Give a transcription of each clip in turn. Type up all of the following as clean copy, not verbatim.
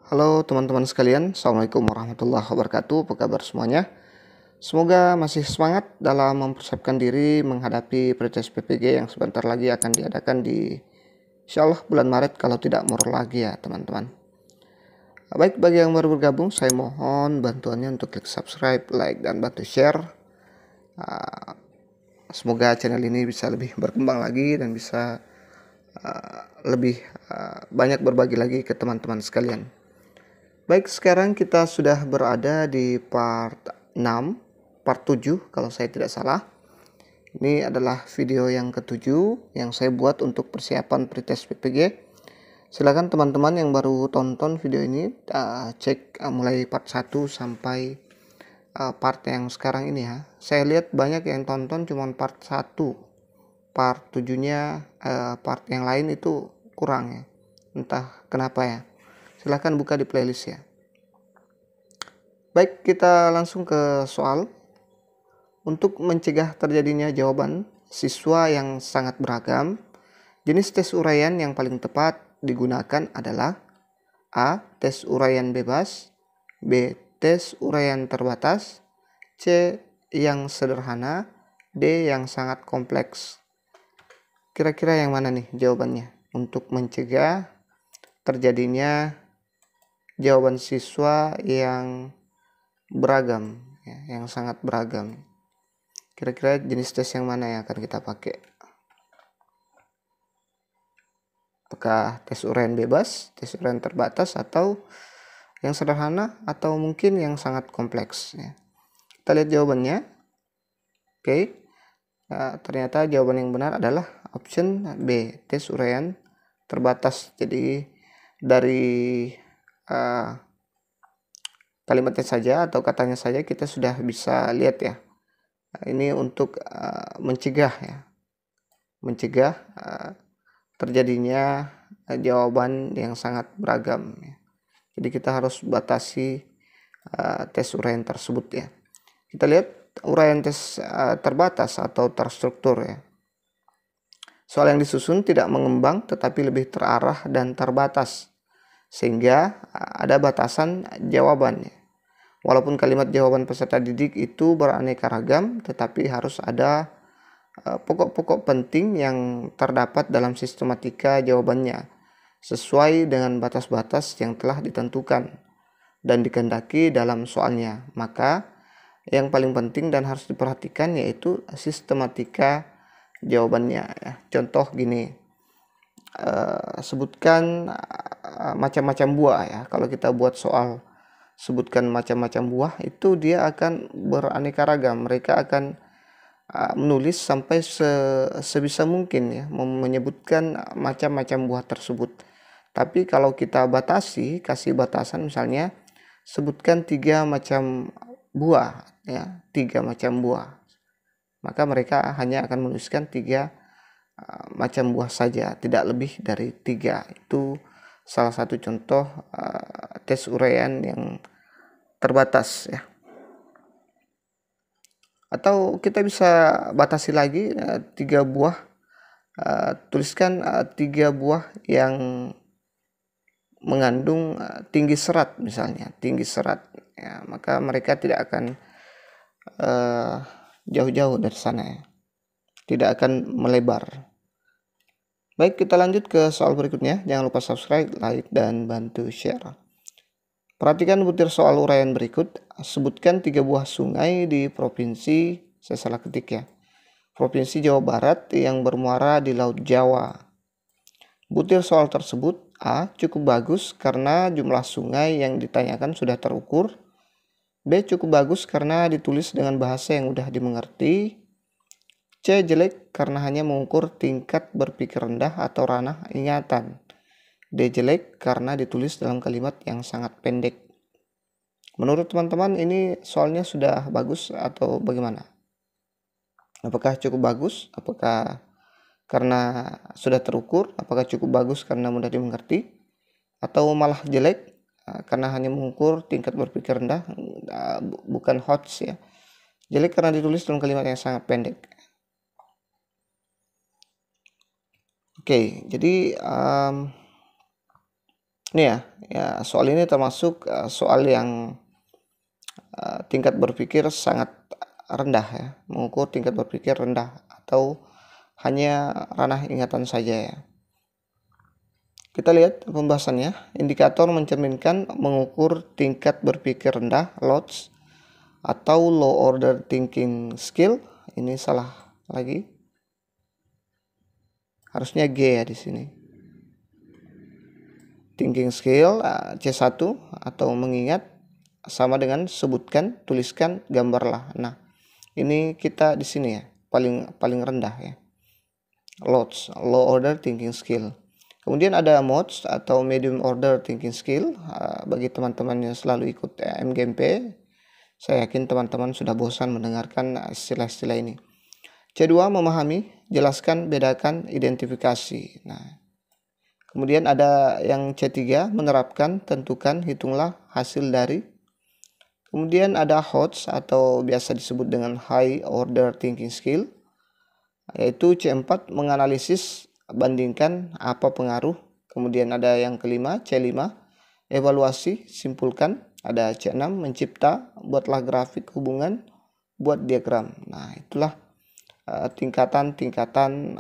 Halo teman-teman sekalian, Assalamualaikum warahmatullahi wabarakatuh. Apa kabar semuanya? Semoga masih semangat dalam mempersiapkan diri menghadapi pretest PPG yang sebentar lagi akan diadakan di Insyaallah bulan Maret kalau tidak molor lagi ya teman-teman. Baik, bagi yang baru bergabung, saya mohon bantuannya untuk klik subscribe, like, dan bantu share. Semoga channel ini bisa lebih berkembang lagi dan bisa lebih banyak berbagi lagi ke teman-teman sekalian. Baik, sekarang kita sudah berada di part 6, part 7 kalau saya tidak salah. Ini adalah video yang ketujuh yang saya buat untuk persiapan pretest PPG. Silakan teman-teman yang baru tonton video ini cek mulai part 1 sampai part yang sekarang ini ya. Saya lihat banyak yang tonton cuma part 1. Part 7-nya part yang lain itu kurang ya. Entah kenapa ya. Silahkan buka di playlist ya. Baik, kita langsung ke soal. Untuk mencegah terjadinya jawaban siswa yang sangat beragam, jenis tes uraian yang paling tepat digunakan adalah A. Tes uraian bebas, B. Tes uraian terbatas, C. Yang sederhana, D. Yang sangat kompleks. Kira-kira yang mana nih jawabannya untuk mencegah terjadinya jawaban siswa yang beragam ya, yang sangat beragam? Kira-kira jenis tes yang mana yang akan kita pakai? Apakah tes uraian bebas, tes uraian terbatas, atau yang sederhana, atau mungkin yang sangat kompleks ya? Kita lihat jawabannya. Oke. Ternyata jawaban yang benar adalah option B, tes uraian terbatas. Jadi dari kalimatnya saja atau katanya saja kita sudah bisa lihat ya. Ini untuk mencegah ya, mencegah terjadinya jawaban yang sangat beragam ya. Jadi kita harus batasi tes uraian tersebut ya. Kita lihat uraian tes terbatas atau terstruktur ya. Soal yang disusun tidak mengembang tetapi lebih terarah dan terbatas, sehingga ada batasan jawabannya. Walaupun kalimat jawaban peserta didik itu beraneka ragam, tetapi harus ada pokok-pokok penting yang terdapat dalam sistematika jawabannya, sesuai dengan batas-batas yang telah ditentukan dan dikehendaki dalam soalnya. Maka yang paling penting dan harus diperhatikan yaitu sistematika jawabannya ya. Contoh gini, sebutkan macam-macam buah ya. Kalau kita buat soal sebutkan macam-macam buah, itu dia akan beraneka ragam. Mereka akan menulis sampai sebisa mungkin ya, menyebutkan macam-macam buah tersebut. Tapi kalau kita batasi, kasih batasan misalnya sebutkan 3 macam buah ya, 3 macam buah, maka mereka hanya akan menuliskan 3 macam buah saja, tidak lebih dari 3. Itu salah satu contoh tes uraian yang terbatas ya. Atau kita bisa batasi lagi 3 buah, tuliskan 3 buah yang mengandung tinggi serat misalnya, tinggi serat ya, maka mereka tidak akan jauh-jauh dari sana ya, tidak akan melebar. Baik, kita lanjut ke soal berikutnya. Jangan lupa subscribe, like, dan bantu share. Perhatikan butir soal uraian berikut. Sebutkan 3 buah sungai di provinsi, saya salah ketik ya, Provinsi Jawa Barat yang bermuara di Laut Jawa. Butir soal tersebut: A. Cukup bagus karena jumlah sungai yang ditanyakan sudah terukur. B. Cukup bagus karena ditulis dengan bahasa yang mudah dimengerti. C. Jelek karena hanya mengukur tingkat berpikir rendah atau ranah ingatan. D. Jelek karena ditulis dalam kalimat yang sangat pendek. Menurut teman-teman ini soalnya sudah bagus atau bagaimana? Apakah cukup bagus? Apakah karena sudah terukur? Apakah cukup bagus karena mudah dimengerti? Atau malah jelek karena hanya mengukur tingkat berpikir rendah, bukan HOTS ya. Jelek karena ditulis dalam kalimat yang sangat pendek. Oke, jadi Ini ya soal ini termasuk soal yang tingkat berpikir sangat rendah ya, mengukur tingkat berpikir rendah atau hanya ranah ingatan saja ya. Kita lihat pembahasannya. Indikator mencerminkan mengukur tingkat berpikir rendah, LOTS, atau low order thinking skill. Ini salah lagi. Harusnya G ya di sini. Thinking skill C1 atau mengingat sama dengan sebutkan, tuliskan, gambarlah. Nah, ini kita di sini ya, paling rendah ya. LOTS, low order thinking skill. Kemudian ada MODS atau medium order thinking skill. Bagi teman-teman yang selalu ikut MGMP, saya yakin teman-teman sudah bosan mendengarkan istilah-istilah ini. C2 memahami, jelaskan, bedakan, identifikasi. Nah, kemudian ada yang C3 menerapkan, tentukan, hitunglah hasil dari. Kemudian ada HOTS atau biasa disebut dengan high order thinking skill, yaitu C4 menganalisis, bandingkan, apa pengaruh. Kemudian ada yang kelima C5 evaluasi, simpulkan. Ada C6 mencipta, buatlah grafik hubungan, buat diagram. Nah, itulah tingkatan-tingkatan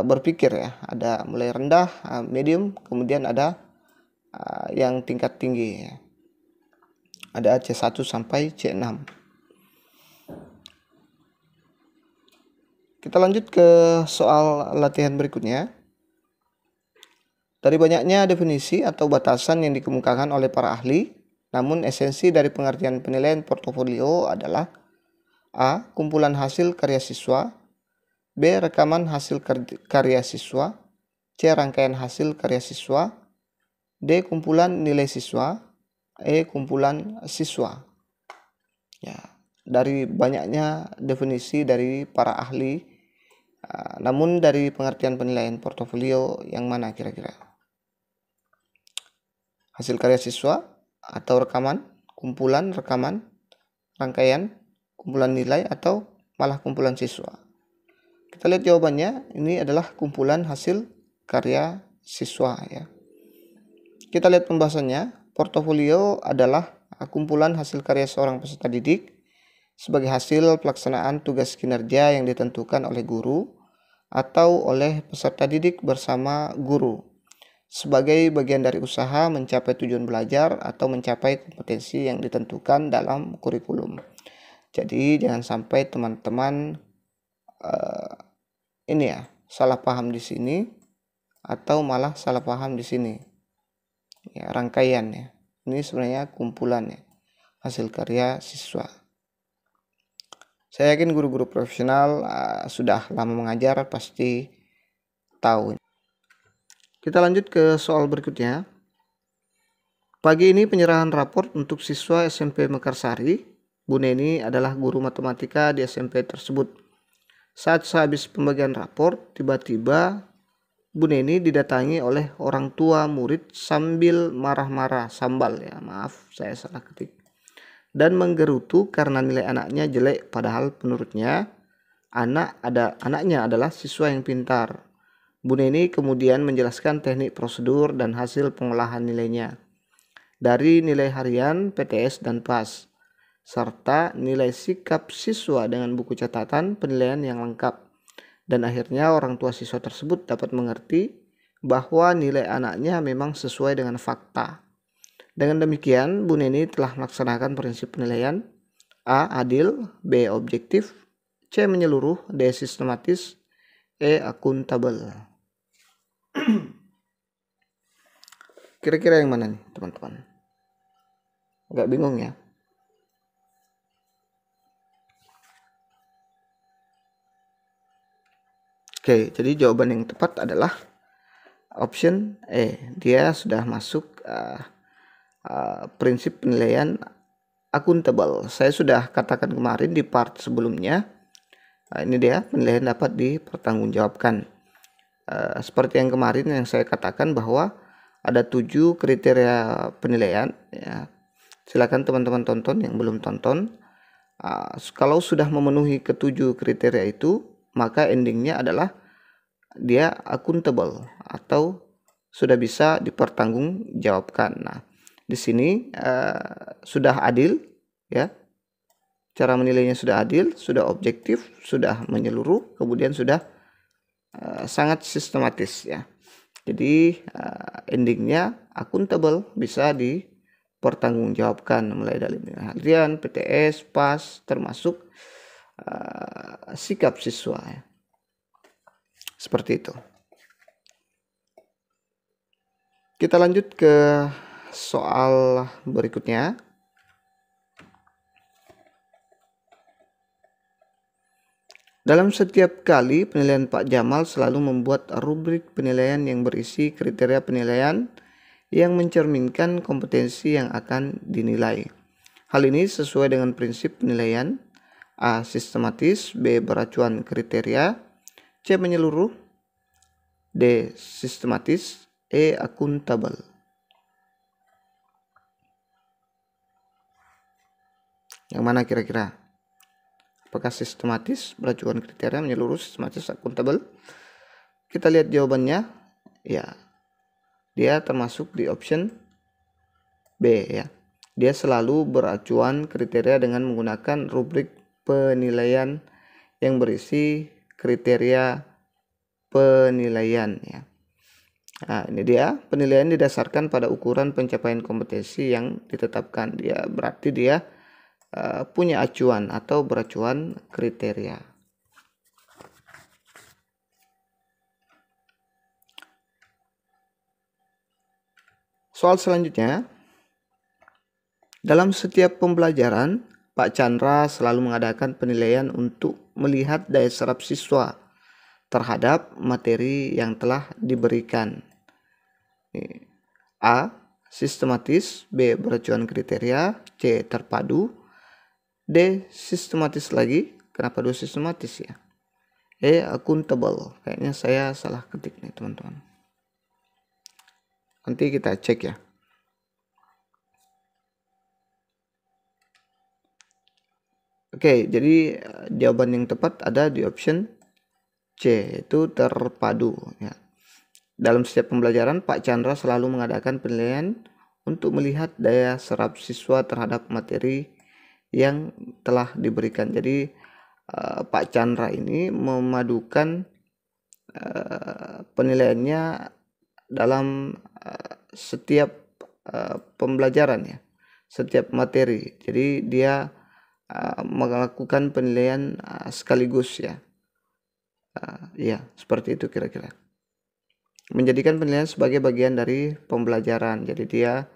berpikir ya. Ada mulai rendah, medium, kemudian ada yang tingkat tinggi ya. Ada C1 sampai C6. Kita lanjut ke soal latihan berikutnya. Dari banyaknya definisi atau batasan yang dikemukakan oleh para ahli, namun esensi dari pengertian penilaian portofolio adalah A. Kumpulan hasil karya siswa, B. Rekaman hasil karya siswa, C. Rangkaian hasil karya siswa, D. Kumpulan nilai siswa, E. Kumpulan siswa. Ya, dari banyaknya definisi dari para ahli, namun dari pengertian penilaian portofolio yang mana kira-kira? Hasil karya siswa atau rekaman, kumpulan rekaman, rangkaian, kumpulan nilai, atau malah kumpulan siswa? Kita lihat jawabannya, ini adalah kumpulan hasil karya siswa ya. Kita lihat pembahasannya. Portofolio adalah kumpulan hasil karya seorang peserta didik sebagai hasil pelaksanaan tugas kinerja yang ditentukan oleh guru atau oleh peserta didik bersama guru sebagai bagian dari usaha mencapai tujuan belajar atau mencapai kompetensi yang ditentukan dalam kurikulum. Jadi jangan sampai teman-teman ini ya salah paham di sini atau malah salah paham di sini. Ya, rangkaian ya. Ini sebenarnya kumpulan ya, hasil karya siswa. Saya yakin guru-guru profesional sudah lama mengajar pasti tahu. Kita lanjut ke soal berikutnya. Pagi ini penyerahan raport untuk siswa SMP Mekarsari. Bu Neni adalah guru matematika di SMP tersebut. Saat sehabis pembagian raport, tiba-tiba Bu Neni didatangi oleh orang tua murid sambil marah-marah, sambal ya, maaf saya salah ketik, dan menggerutu karena nilai anaknya jelek, padahal menurutnya anaknya adalah siswa yang pintar. Bu Neni kemudian menjelaskan teknik prosedur dan hasil pengolahan nilainya dari nilai harian, PTS, dan PAS, serta nilai sikap siswa dengan buku catatan penilaian yang lengkap. Dan akhirnya orang tua siswa tersebut dapat mengerti bahwa nilai anaknya memang sesuai dengan fakta. Dengan demikian, Bu Neni telah melaksanakan prinsip penilaian: A. Adil, B. Objektif, C. Menyeluruh, D. Sistematis, E. Akuntabel. Kira-kira yang mana nih teman-teman? Agak bingung ya. Oke, jadi jawaban yang tepat adalah option E. Dia sudah masuk prinsip penilaian akuntabel. Saya sudah katakan kemarin di part sebelumnya. Ini dia penilaian dapat dipertanggungjawabkan. Seperti yang kemarin yang saya katakan bahwa ada 7 kriteria penilaian. Ya. Silakan teman-teman tonton yang belum tonton. Kalau sudah memenuhi ke-7 kriteria itu, maka endingnya adalah dia akuntabel atau sudah bisa dipertanggungjawabkan. Nah, di sini sudah adil ya. Cara menilainya sudah adil, sudah objektif, sudah menyeluruh, kemudian sudah sangat sistematis ya. Jadi endingnya akuntabel, bisa dipertanggungjawabkan mulai dari harian, PTS, PAS, termasuk sikap siswa ya. Seperti itu. Kita lanjut ke soal berikutnya. Dalam setiap kali penilaian Pak Jamal selalu membuat rubrik penilaian yang berisi kriteria penilaian yang mencerminkan kompetensi yang akan dinilai. Hal ini sesuai dengan prinsip penilaian: A. Sistematis, B. Beracuan kriteria, C. Menyeluruh, D. Sistematis, E. Akuntabel. Yang mana kira-kira? Apakah sistematis, beracuan kriteria, menyeluruh, sistematis, akuntabel? Kita lihat jawabannya. Ya, dia termasuk di option B ya. Dia selalu beracuan kriteria dengan menggunakan rubrik penilaian yang berisi kriteria penilaian ya. Nah, ini dia penilaian didasarkan pada ukuran pencapaian kompetensi yang ditetapkan. Dia berarti dia punya acuan atau beracuan kriteria. Soal selanjutnya. Dalam setiap pembelajaran, Pak Chandra selalu mengadakan penilaian untuk melihat daya serap siswa terhadap materi yang telah diberikan. A. Sistematis, B. Beracuan kriteria, C. Terpadu, D. Sistematis lagi. Kenapa 2 sistematis ya? E. Akuntabel. Kayaknya saya salah ketik nih teman-teman. Nanti kita cek ya. Oke, jadi jawaban yang tepat ada di option C, yaitu terpadu ya. Dalam setiap pembelajaran, Pak Chandra selalu mengadakan penilaian untuk melihat daya serap siswa terhadap materi yang telah diberikan. Jadi Pak Chandra ini memadukan penilaiannya dalam setiap pembelajaran ya, setiap materi. Jadi dia melakukan penilaian sekaligus ya. Ya, seperti itu kira-kira. Menjadikan penilaian sebagai bagian dari pembelajaran. Jadi dia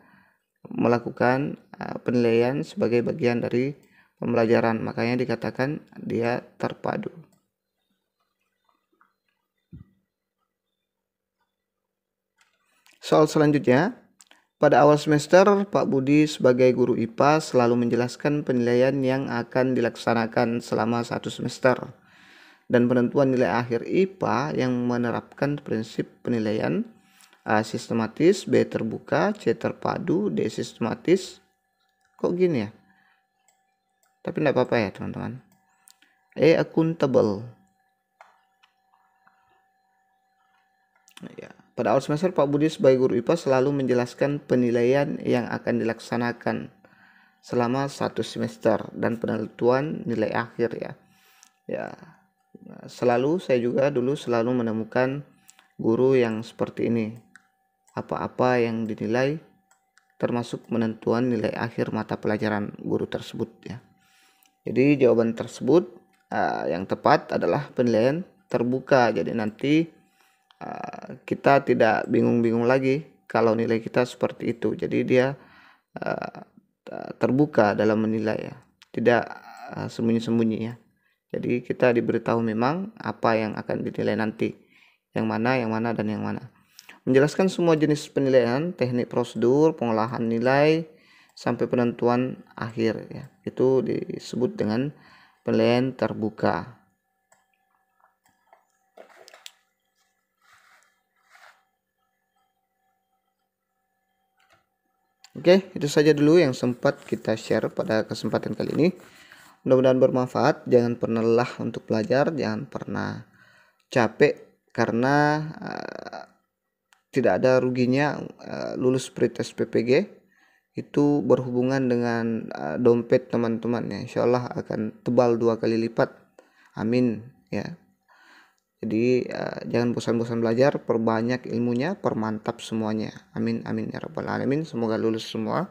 melakukan penilaian sebagai bagian dari pembelajaran. Makanya dikatakan dia terpadu. Soal selanjutnya. Pada awal semester, Pak Budi sebagai guru IPA selalu menjelaskan penilaian yang akan dilaksanakan selama 1 semester dan penentuan nilai akhir IPA yang menerapkan prinsip penilaian A. Sistematis, B. Terbuka, C. Terpadu, D. Sistematis. Kok gini ya? Tapi tidak apa-apa ya teman-teman. E. Akuntabel. Ya. Pada awal semester, Pak Budi sebagai guru IPA selalu menjelaskan penilaian yang akan dilaksanakan selama 1 semester dan penentuan nilai akhir ya. Ya, selalu saya juga dulu selalu menemukan guru yang seperti ini. Apa-apa yang dinilai termasuk menentuan nilai akhir mata pelajaran guru tersebut ya. Jadi jawaban tersebut yang tepat adalah penilaian terbuka. Jadi nanti kita tidak bingung-bingung lagi kalau nilai kita seperti itu. Jadi dia terbuka dalam menilai ya, tidak sembunyi-sembunyi ya. Jadi kita diberitahu memang apa yang akan dinilai nanti, yang mana, dan yang mana. Menjelaskan semua jenis penilaian, teknik prosedur, pengolahan nilai, sampai penentuan akhir ya. Itu disebut dengan penilaian terbuka. Oke, itu saja dulu yang sempat kita share pada kesempatan kali ini. Mudah-mudahan bermanfaat. Jangan pernah lelah untuk belajar, jangan pernah capek karena tidak ada ruginya lulus pretest PPG. Itu berhubungan dengan dompet teman-teman ya, insyaallah akan tebal 2 kali lipat. Amin ya. Jadi jangan bosan-bosan belajar, perbanyak ilmunya, permantap semuanya. Amin amin ya rabbal alamin. Semoga lulus semua.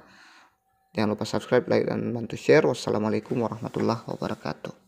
Jangan lupa subscribe, like, dan bantu share. Wassalamualaikum warahmatullahi wabarakatuh.